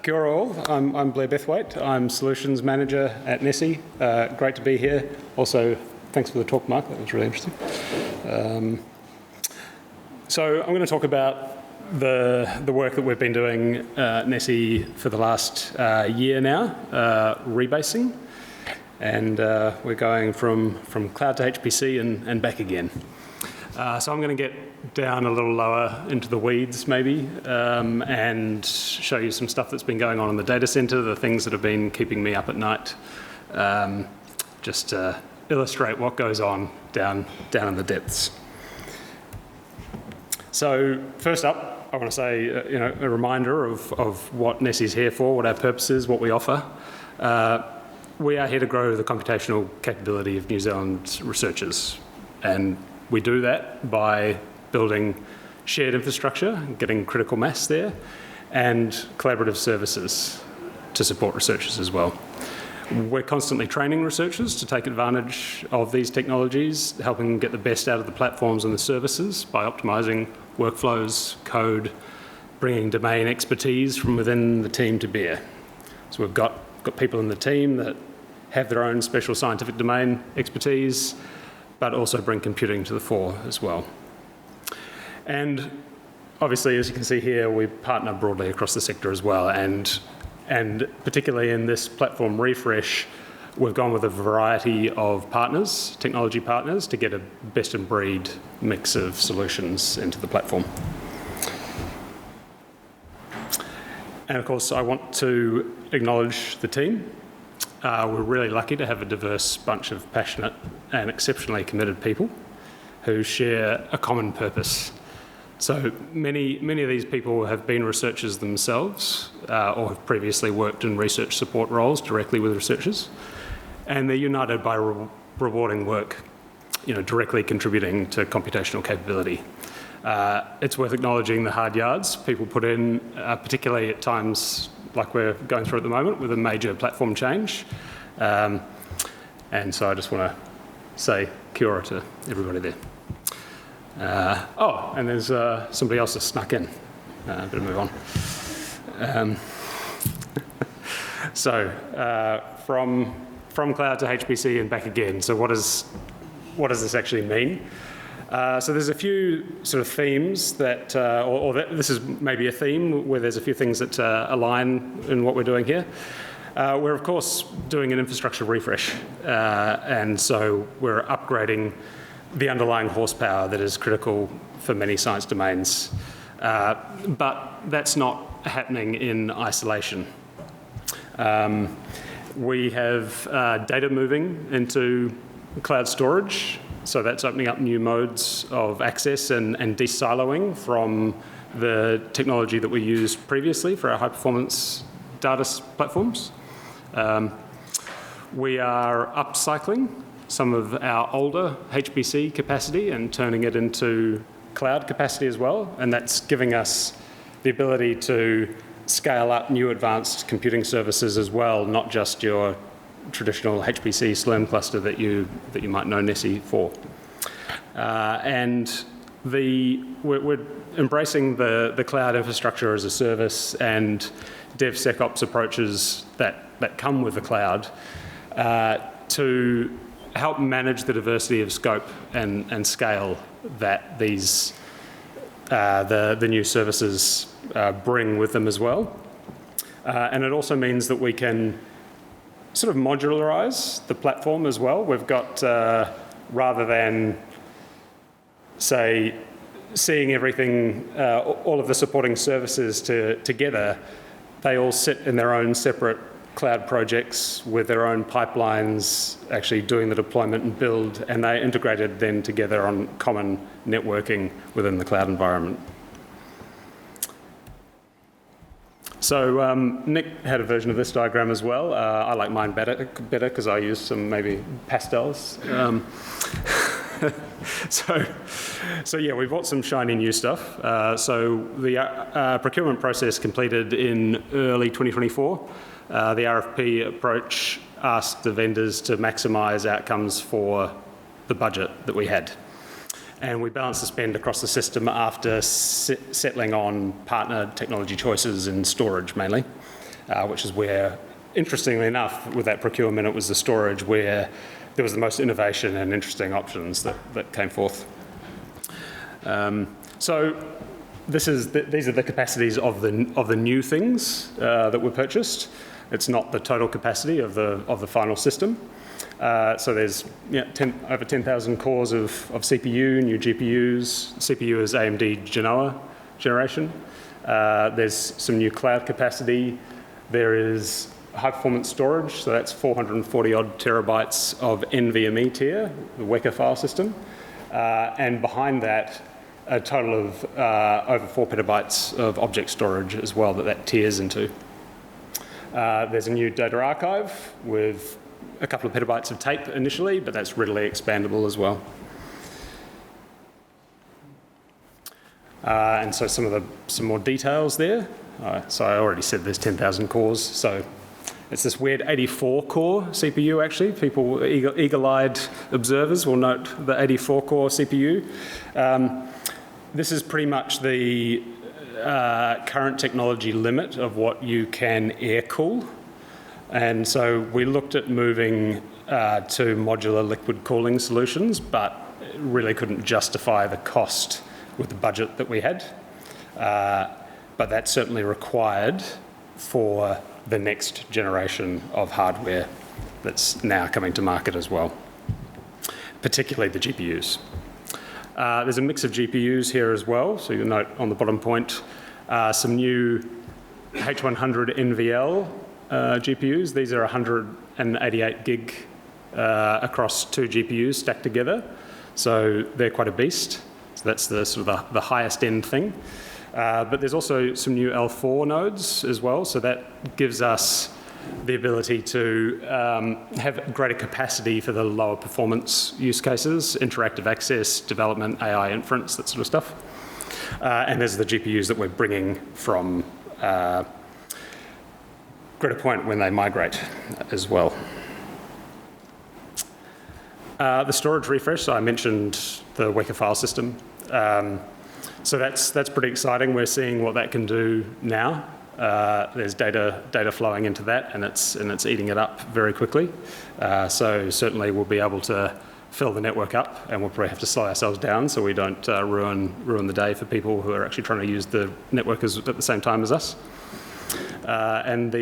Kia ora all. I'm Blair Bethwaite. I'm Solutions Manager at NeSI. Great to be here. Also, thanks for the talk, Mark. That was really interesting. So I'm going to talk about the work that we've been doing at NeSI for the last year now, rebasing. And we're going from cloud to HPC and back again. So I'm going to get down a little lower into the weeds maybe and show you some stuff that's been going on in the data centre, the things that have been keeping me up at night, just to illustrate what goes on down in the depths. So first up, I want to say a reminder of what NeSI is here for, what our purpose is, what we offer. We are here to grow the computational capability of New Zealand researchers, and we do that by building shared infrastructure, getting critical mass there, and collaborative services to support researchers as well. We're constantly training researchers to take advantage of these technologies, helping them get the best out of the platforms and the services by optimising workflows, code, bringing domain expertise from within the team to bear. So we've got people in the team that have their own special scientific domain expertise, but also bring computing to the fore as well. And obviously, as you can see here, we partner broadly across the sector as well, and particularly in this platform refresh, we've gone with a variety of partners, technology partners, to get a best-in-breed mix of solutions into the platform. And of course, I want to acknowledge the team. We're really lucky to have a diverse bunch of passionate and exceptionally committed people who share a common purpose. So many of these people have been researchers themselves or have previously worked in research support roles directly with researchers, and they're united by rewarding work, directly contributing to computational capability. It's worth acknowledging the hard yards people put in, particularly at times like we're going through at the moment with a major platform change. And so I just want to say kia ora to everybody there. And there's somebody else that snuck in. Better move on. So from cloud to HPC and back again. So what does this actually mean? So there's a few sort of themes that, this is maybe a theme where there's a few things that align in what we're doing here. We're of course doing an infrastructure refresh, and so we're upgrading the underlying horsepower that is critical for many science domains. But that's not happening in isolation. We have data moving into cloud storage. So that's opening up new modes of access and de-siloing from the technology that we used previously for our high-performance data platforms. We are upcycling some of our older HPC capacity and turning it into cloud capacity as well, and that's giving us the ability to scale up new advanced computing services as well, not just your traditional HPC Slurm cluster that you might know NeSI for. And we're embracing the cloud infrastructure as a service and DevSecOps approaches that come with the cloud to help manage the diversity of scope and scale that these the new services bring with them as well. And it also means that we can sort of modularize the platform as well. We've got, rather than, say, seeing everything, all of the supporting services together, they all sit in their own separate cloud projects with their own pipelines, actually doing the deployment and build, and they're integrated then together on common networking within the cloud environment. So Nick had a version of this diagram as well. I like mine better because I used some maybe pastels. So yeah, we bought some shiny new stuff. So the procurement process completed in early 2024. The RFP approach asked the vendors to maximise outcomes for the budget that we had. And we balanced the spend across the system after settling on partner technology choices in storage mainly. which is where, interestingly enough, with that procurement, it was the storage where there was the most innovation and interesting options that came forth. So these are the capacities of the new things that were purchased. It's not the total capacity of the final system. So there's over 10,000 cores of CPU, new GPUs. CPU is AMD Genoa generation. There's some new cloud capacity. There is high-performance storage, so that's 440-odd terabytes of NVMe tier, the Weka file system. And behind that, a total of over 4 petabytes of object storage as well that tiers into. There's a new data archive with a couple of petabytes of tape initially, but that's readily expandable as well. And so some more details there. So I already said there's 10,000 cores. So it's this weird 84-core CPU, actually. People, eagle-eyed observers will note the 84-core CPU. This is pretty much the current technology limit of what you can air cool. And so we looked at moving to modular liquid cooling solutions, but really couldn't justify the cost with the budget that we had. But that's certainly required for the next generation of hardware that's now coming to market as well, particularly the GPUs. There's a mix of GPUs here as well, so you'll note on the bottom point some new H100 NVL GPUs. These are 188 gig across 2 GPUs stacked together, so they're quite a beast. So that's the sort of the highest end thing. But there's also some new L4 nodes as well, so that gives us the ability to have greater capacity for the lower performance use cases, interactive access, development, AI inference, that sort of stuff. And there's the GPUs that we're bringing from Grid Point when they migrate as well. The storage refresh, so I mentioned the Weka file system. So that's pretty exciting. We're seeing what that can do now. There's data flowing into that, and it's eating it up very quickly. So certainly we'll be able to fill the network up, and we'll probably have to slow ourselves down so we don't ruin the day for people who are actually trying to use the network at the same time as us. And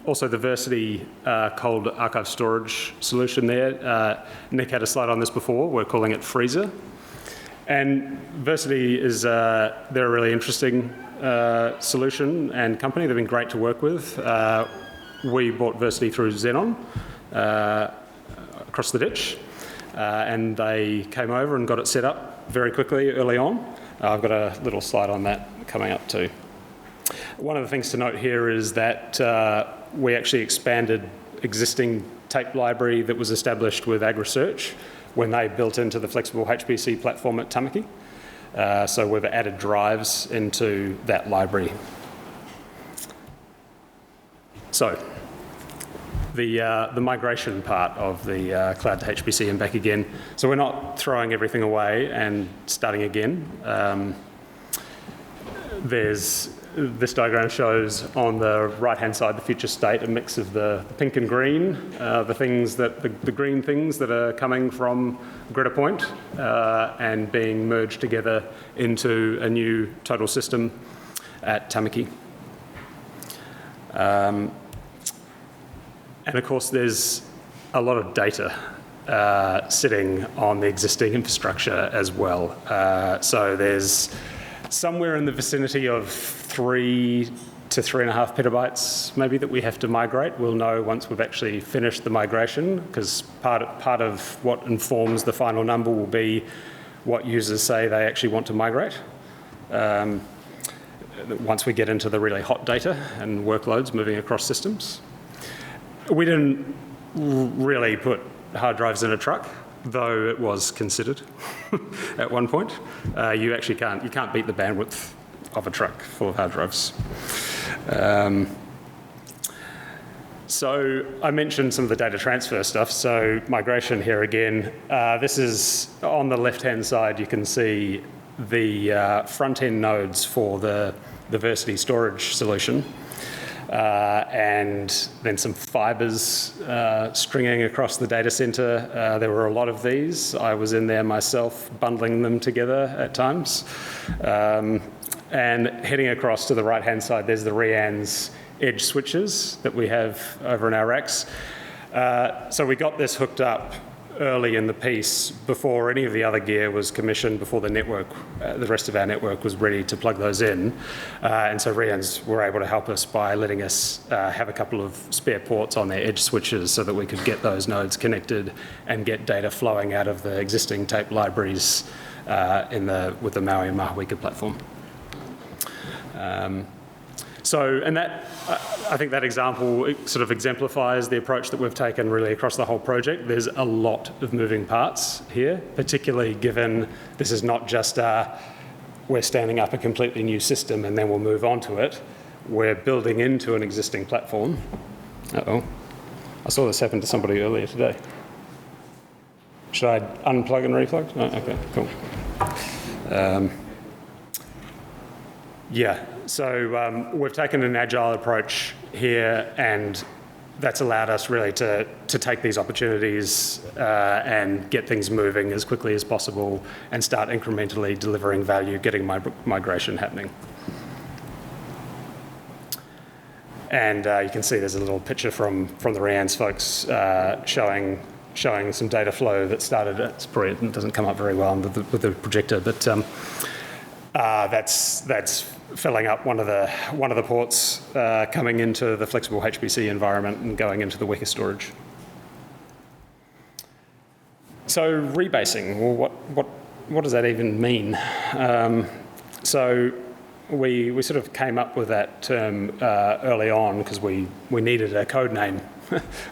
also the Versity cold archive storage solution there. Nick had a slide on this before. We're calling it Freezer. And Versity is they're a really interesting solution and company. They've been great to work with. We bought Versity through Xenon across the ditch, and they came over and got it set up very quickly early on. I've got a little slide on that coming up too. One of the things to note here is that we actually expanded existing tape library that was established with eResearch when they built into the flexible HPC platform at Tamaki. So we've added drives into that library. So the migration part of the cloud to HPC and back again. So we're not throwing everything away and starting again. This diagram shows on the right-hand side the future state, a mix of the pink and green, the green things that are coming from Grid Point and being merged together into a new total system at Tamaki. And of course, there's a lot of data sitting on the existing infrastructure as well. So there's somewhere in the vicinity of 3 to 3.5 petabytes maybe that we have to migrate. We'll know once we've actually finished the migration, because part of what informs the final number will be what users say they actually want to migrate. Once we get into the really hot data and workloads moving across systems. We didn't really put hard drives in a truck, though it was considered at one point. You actually can't beat the bandwidth of a truck full of hard drives. So I mentioned some of the data transfer stuff. So migration here again. This is on the left-hand side. You can see the front-end nodes for the Versity storage solution. and then some fibers stringing across the data center. There were a lot of these. I was in there myself bundling them together at times. And heading across to the right-hand side, there's the REANNZ edge switches that we have over in our racks. So we got this hooked up early in the piece before any of the other gear was commissioned, before the network, the rest of our network was ready to plug those in. And so REANNZ were able to help us by letting us have a couple of spare ports on their edge switches so that we could get those nodes connected and get data flowing out of the existing tape libraries with the MBIE and Mahawika platform. And that, I think that example sort of exemplifies the approach that we've taken really across the whole project. There's a lot of moving parts here, particularly given this is not just we're standing up a completely new system and then we'll move on to it. We're building into an existing platform. Uh-oh. I saw this happen to somebody earlier today. Should I unplug and replug? No? Okay, cool. Yeah. So we've taken an agile approach here, and that's allowed us really to take these opportunities and get things moving as quickly as possible and start incrementally delivering value, getting migration happening. And you can see there's a little picture from the REANNZ folks showing some data flow that started. It doesn't come up very well with the projector, but that's filling up one of the ports coming into the flexible HPC environment and going into the Weka storage. So rebasing, well, what does that even mean? So we sort of came up with that term early on because we needed a code name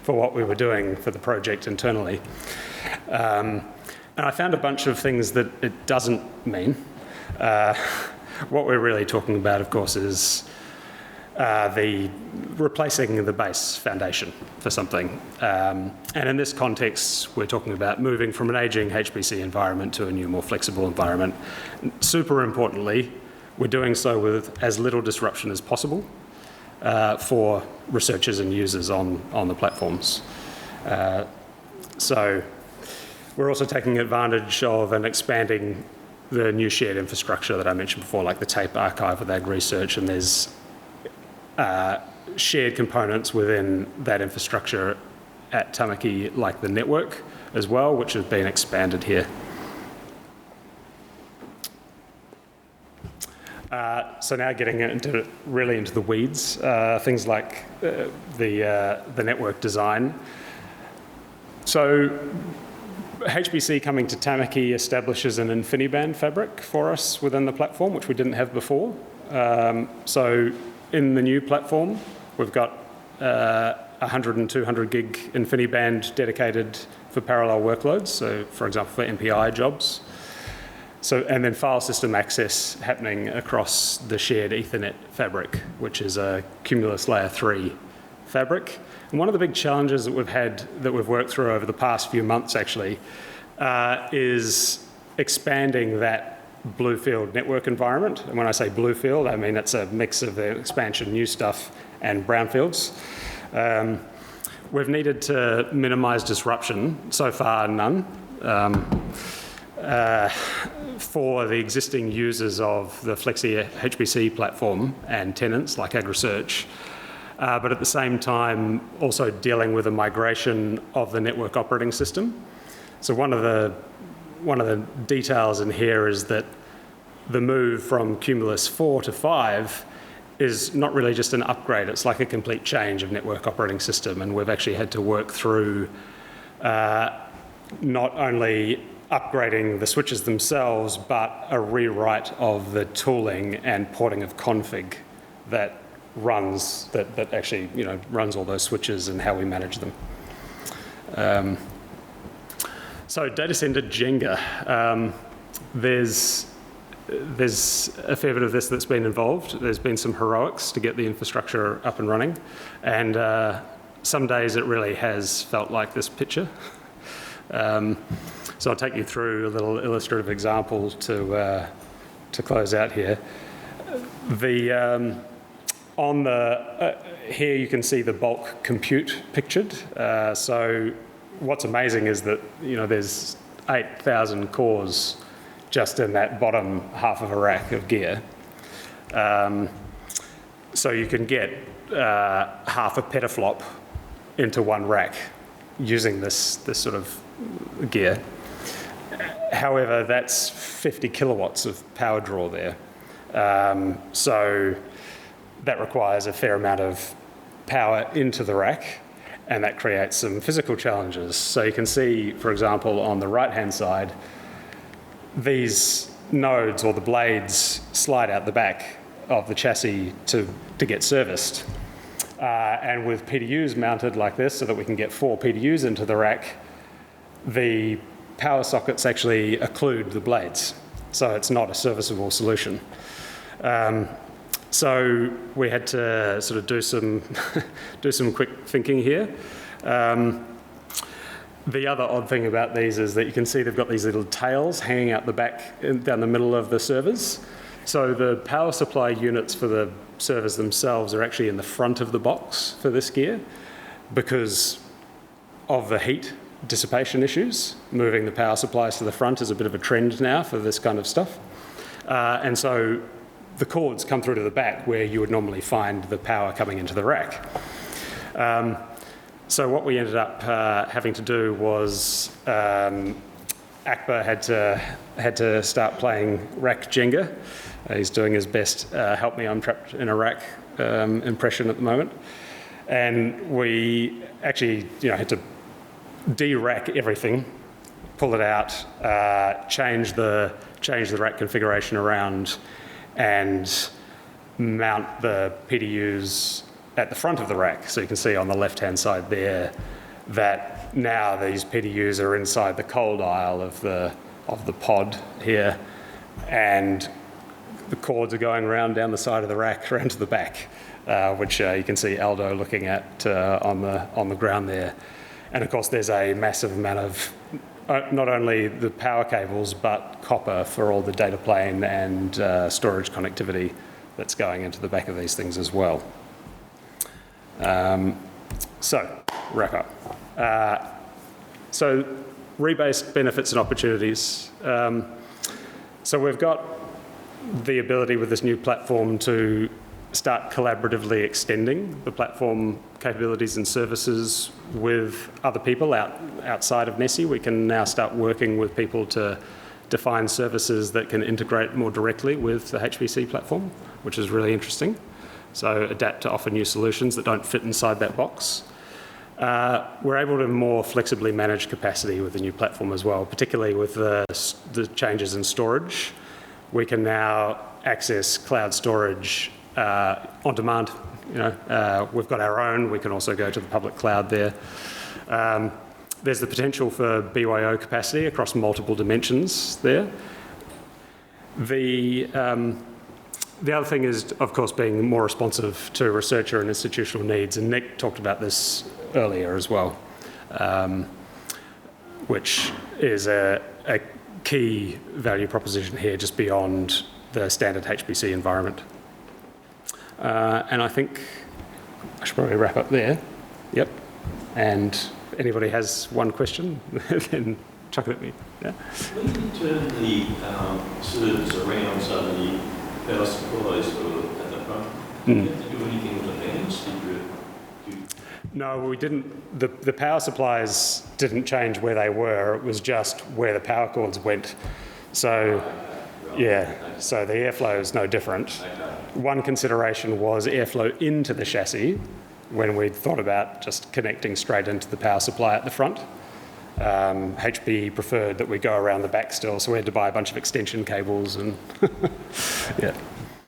for what we were doing for the project internally. And I found a bunch of things that it doesn't mean. What we're really talking about, of course, is replacing the base foundation for something. And in this context, we're talking about moving from an aging HPC environment to a new, more flexible environment. Super importantly, we're doing so with as little disruption as possible for researchers and users on the platforms. So we're also taking advantage of and expanding the new shared infrastructure that I mentioned before, like the tape archive with eResearch, and there's shared components within that infrastructure at Tamaki, like the network as well, which has been expanded here. So now getting really into the weeds, things like the network design. So HPC coming to Tamaki establishes an InfiniBand fabric for us within the platform, which we didn't have before. So in the new platform, we've got 100 and 200 gig InfiniBand dedicated for parallel workloads, so for example, for MPI jobs. So, and then file system access happening across the shared Ethernet fabric, which is a Cumulus Layer 3 fabric. And one of the big challenges that we've worked through over the past few months actually, is expanding that Bluefield network environment. And when I say Bluefield, I mean it's a mix of the expansion new stuff and brownfields. We've needed to minimize disruption, so far none, for the existing users of the Flexi HPC platform and tenants like eResearch. But at the same time, also dealing with a migration of the network operating system. So one of the details in here is that the move from Cumulus 4 to 5 is not really just an upgrade, it's like a complete change of network operating system, and we've actually had to work through not only upgrading the switches themselves, but a rewrite of the tooling and porting of config that actually runs all those switches and how we manage them. So data center Jenga, there's a fair bit of this that's been involved. There's been some heroics to get the infrastructure up and running, and some days it really has felt like this picture. So I'll take you through a little illustrative example to close out here. on the here you can see the bulk compute pictured. So what's amazing is that there's 8,000 cores just in that bottom half of a rack of gear. So you can get half a petaflop into one rack using this sort of gear. However, that's 50 kilowatts of power draw there. So that requires a fair amount of power into the rack, and that creates some physical challenges. So you can see, for example, on the right-hand side, these nodes or the blades slide out the back of the chassis to get serviced. And with PDUs mounted like this, so that we can get 4 PDUs into the rack, the power sockets actually occlude the blades. So it's not a serviceable solution. So we had to sort of do some quick thinking here. The other odd thing about these is that you can see they've got these little tails hanging out the back down the middle of the servers. So the power supply units for the servers themselves are actually in the front of the box for this gear because of the heat dissipation issues. Moving the power supplies to the front is a bit of a trend now for this kind of stuff. And so the cords come through to the back where you would normally find the power coming into the rack. So what we ended up having to do was Akbar had to start playing rack Jenga. He's doing his best help me, I'm trapped in a rack impression at the moment. And we actually had to de-rack everything, pull it out, change the rack configuration around, and mount the PDUs at the front of the rack. So you can see on the left-hand side there that now these PDUs are inside the cold aisle of the pod here, and the cords are going around down the side of the rack around to the back, which you can see Aldo looking at on the ground there. And of course, there's a massive amount of not only the power cables, but copper for all the data plane and storage connectivity that's going into the back of these things as well. So, wrap up. So, rebased benefits and opportunities. So we've got the ability with this new platform to start collaboratively extending the platform capabilities and services with other people outside of NeSI. We can now start working with people to define services that can integrate more directly with the HPC platform, which is really interesting. So adapt to offer new solutions that don't fit inside that box. We're able to more flexibly manage capacity with the new platform as well, particularly with the changes in storage. We can now access cloud storage on demand. We've got our own. We can also go to the public cloud there. There's the potential for BYO capacity across multiple dimensions there. The other thing is, of course, being more responsive to researcher and institutional needs, and Nick talked about this earlier as well, which is a key value proposition here, just beyond the standard HPC environment. And I think I should probably wrap up there. Yep. And if anybody has one question, then chuck it at me. Yeah. When you turn the servers around so the power supplies at the front, did you have to do anything with the fans? No, we didn't. The power supplies didn't change where they were. It was just where the power cords went. So, yeah, so the airflow is no different. One consideration was airflow into the chassis when we thought about just connecting straight into the power supply at the front. HPE preferred that we go around the back still, so we had to buy a bunch of extension cables and yeah.